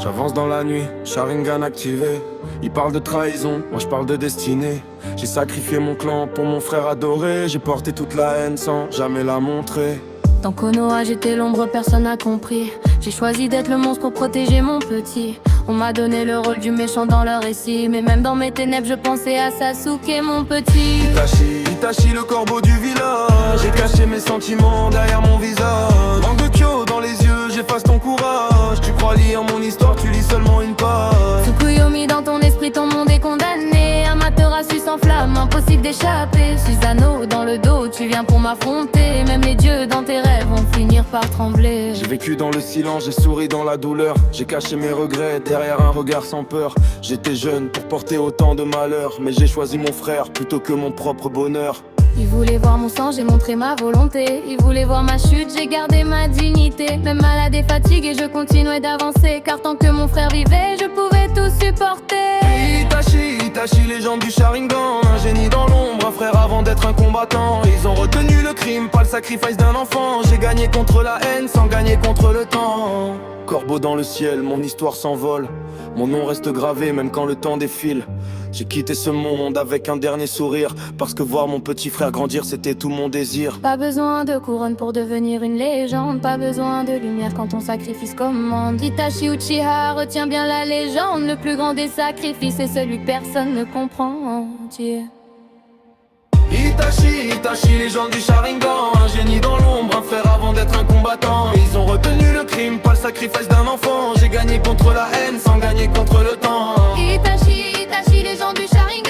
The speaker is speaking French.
J'avance dans la nuit, Sharingan activé. Ils parlent de trahison, moi je parle de destinée. J'ai sacrifié mon clan pour mon frère adoré. J'ai porté toute la haine sans jamais la montrer. Dans Konoha j'étais l'ombre, personne n'a compris. J'ai choisi d'être le monstre pour protéger mon petit. On m'a donné le rôle du méchant dans leur récit. Mais même dans mes ténèbres je pensais à Sasuke mon petit. Itachi le corbeau du village. J'ai caché mes sentiments derrière mon visage. Manque de Kyo dans les yeux, j'efface ton courage. Tu crois lire mon histoire, tu lis seulement une page. Tsukuyomi dans ton esprit, ton monde est condamné. Amaterasu sans flamme, impossible d'échapper. Susanoo dans le dos, tu viens pour m'affronter. Même les dieux dans tes rêves vont finir par trembler. J'ai vécu dans le silence, j'ai souri dans la douleur. J'ai caché mes regrets derrière un regard sans peur. J'étais jeune pour porter autant de malheur, mais j'ai choisi mon frère plutôt que mon propre bonheur. Ils voulaient voir mon sang, j'ai montré ma volonté. Ils voulaient voir ma chute, j'ai gardé ma dignité. Même malade et fatigué, je continuais d'avancer. Car tant que mon frère vivait, je pouvais tout supporter. Itachi, légende du Sharingan. Un génie dans l'ombre, un frère avant d'être un combattant. Ils ont retenu le crime, pas le sacrifice d'un enfant. J'ai gagné contre la haine sans gagner contre le temps. Corbeau dans le ciel, mon histoire s'envole. Mon nom reste gravé même quand le temps défile. J'ai quitté ce monde avec un dernier sourire. Parce que voir mon petit frère grandir c'était tout mon désir. Pas besoin de couronne pour devenir une légende. Pas besoin de lumière quand ton sacrifice commande. Itachi Uchiha, retiens bien la légende. Le plus grand des sacrifices est celui que personne ne comprend. Yeah. Itachi, légende du Sharingan. Un génie dans l'ombre, un frère avant d'être un combattant. Ils ont retenu le crime, pas le sacrifice d'un enfant. J'ai gagné contre la haine sans gagner contre le temps. Itachi, légende du Sharingan.